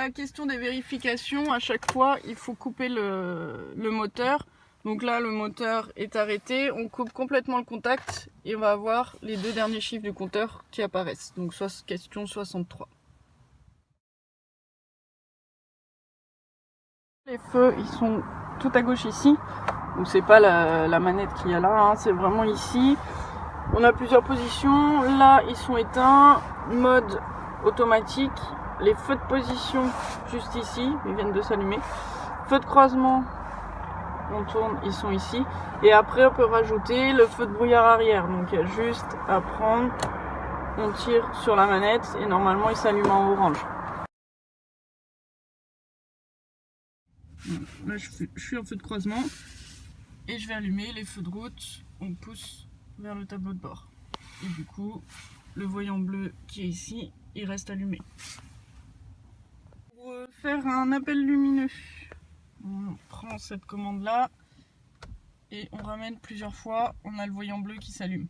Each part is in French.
la question des vérifications, à chaque fois, il faut couper le moteur. Donc là, le moteur est arrêté, on coupe complètement le contact et on va avoir les 2 derniers chiffres du compteur qui apparaissent. Donc question 63. Les feux, ils sont tout à gauche ici. Donc c'est pas la manette qu'il y a là, hein, c'est vraiment ici. On a plusieurs positions. Là, ils sont éteints. Mode automatique. Les feux de position juste ici, ils viennent de s'allumer. Feux de croisement, on tourne, ils sont ici. Et après, on peut rajouter le feu de brouillard arrière. Donc il y a juste à prendre, on tire sur la manette et normalement il s'allume en orange. Là, je suis en feu de croisement et je vais allumer les feux de route. On pousse vers le tableau de bord. Et du coup, le voyant bleu qui est ici, il reste allumé. Pour faire un appel lumineux, on prend cette commande là et on ramène plusieurs fois, on a le voyant bleu qui s'allume.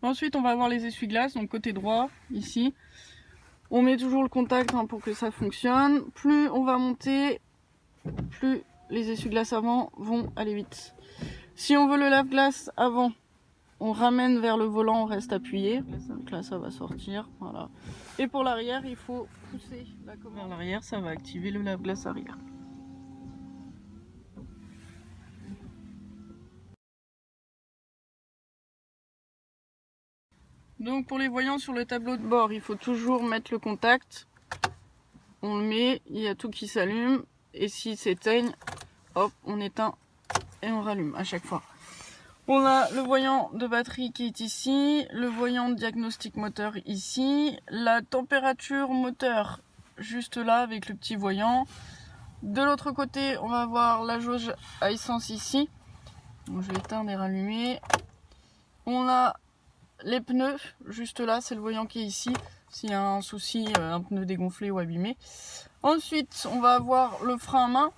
Ensuite, on va avoir les essuie-glaces, donc côté droit, ici. On met toujours le contact pour que ça fonctionne. Plus on va monter, plus les essuie-glaces avant vont aller vite. Si on veut le lave-glace avant, on ramène vers le volant, on reste appuyé. Donc là, ça va sortir, voilà. Et pour l'arrière, il faut pousser la commande vers l'arrière, ça va activer le lave-glace arrière. Donc pour les voyants sur le tableau de bord, il faut toujours mettre le contact. On le met, il y a tout qui s'allume. Et s'il s'éteigne, hop, on éteint et on rallume à chaque fois. On a le voyant de batterie qui est ici, le voyant de diagnostic moteur ici, la température moteur juste là avec le petit voyant. De l'autre côté, on va avoir la jauge à essence ici. Donc, je vais éteindre et rallumer. On a les pneus, juste là, c'est le voyant qui est ici. S'il y a un souci, un pneu dégonflé ou abîmé. Ensuite, on va avoir le frein à main.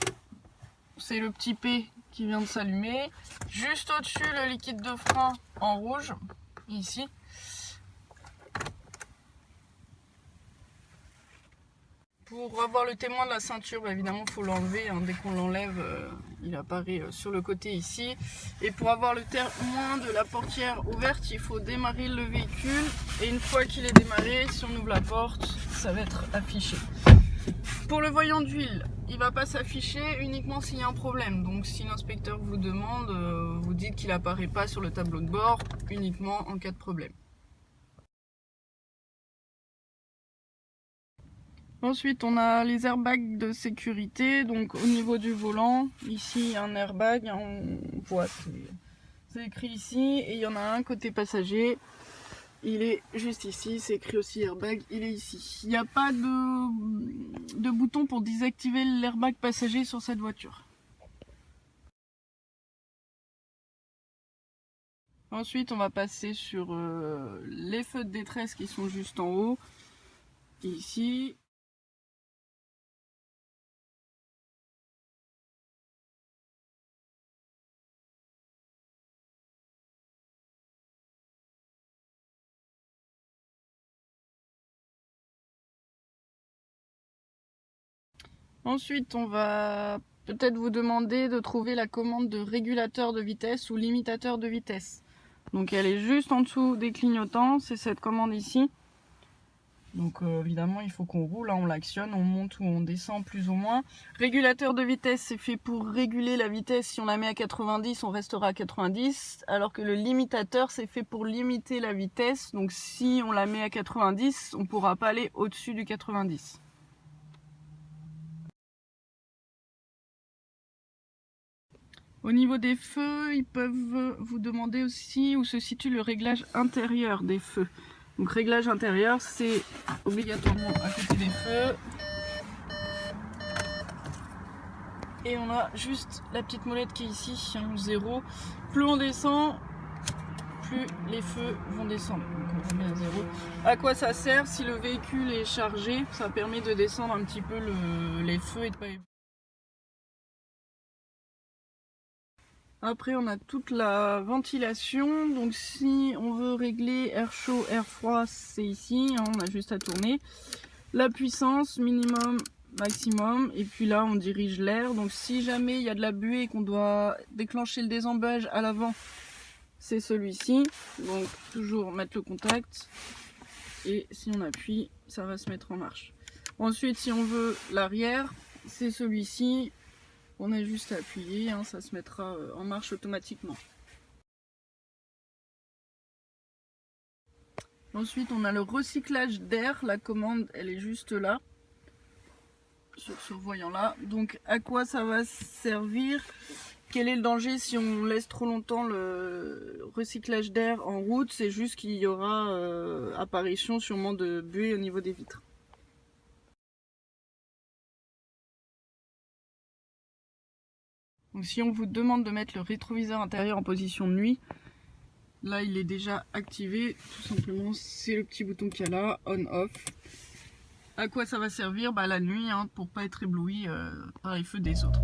C'est le petit P qui vient de s'allumer. Juste au-dessus, le liquide de frein en rouge, ici. Pour avoir le témoin de la ceinture, évidemment, il faut l'enlever. Dès qu'on l'enlève, il apparaît sur le côté ici. Et pour avoir le témoin de la portière ouverte, il faut démarrer le véhicule. Et une fois qu'il est démarré, si on ouvre la porte, ça va être affiché. Pour le voyant d'huile, il ne va pas s'afficher uniquement s'il y a un problème. Donc si l'inspecteur vous demande, vous dites qu'il n'apparaît pas sur le tableau de bord, uniquement en cas de problème. Ensuite, on a les airbags de sécurité. Donc au niveau du volant, ici il y a un airbag, on voit, c'est écrit ici. Et il y en a un côté passager, il est juste ici, c'est écrit aussi airbag, il est ici. Il n'y a pas de bouton pour désactiver l'airbag passager sur cette voiture. Ensuite, on va passer sur les feux de détresse qui sont juste en haut, ici. Ensuite, on va peut-être vous demander de trouver la commande de régulateur de vitesse ou limitateur de vitesse. Donc elle est juste en dessous des clignotants, c'est cette commande ici. Donc évidemment il faut qu'on roule, on l'actionne, on monte ou on descend plus ou moins. Régulateur de vitesse, c'est fait pour réguler la vitesse. Si on la met à 90, on restera à 90. Alors que le limitateur, c'est fait pour limiter la vitesse. Donc si on la met à 90, on ne pourra pas aller au-dessus du 90. Au niveau des feux, ils peuvent vous demander aussi où se situe le réglage intérieur des feux. Donc réglage intérieur, c'est obligatoirement à côté des feux. Et on a juste la petite molette qui est ici, 0. Plus on descend, plus les feux vont descendre. Donc on remet à 0. À quoi ça sert? Si le véhicule est chargé, ça permet de descendre un petit peu les feux et de pas... Après on a toute la ventilation, donc si on veut régler air chaud, air froid, c'est ici, hein, on a juste à tourner. La puissance, minimum, maximum, et puis là on dirige l'air, donc si jamais il y a de la buée et qu'on doit déclencher le désemballage à l'avant, c'est celui-ci, donc toujours mettre le contact, et si on appuie, ça va se mettre en marche. Ensuite si on veut l'arrière, c'est celui-ci. On a juste à appuyer, hein, ça se mettra en marche automatiquement. Ensuite, on a le recyclage d'air. La commande, elle est juste là, sur ce voyant-là. Donc, à quoi ça va servir? Quel est le danger si on laisse trop longtemps le recyclage d'air en route? C'est juste qu'il y aura apparition sûrement de buée au niveau des vitres. Donc si on vous demande de mettre le rétroviseur intérieur en position de nuit, là il est déjà activé, tout simplement c'est le petit bouton qu'il y a là, on-off. À quoi ça va servir? Bah la nuit, hein, pour pas être ébloui par les feux des autres.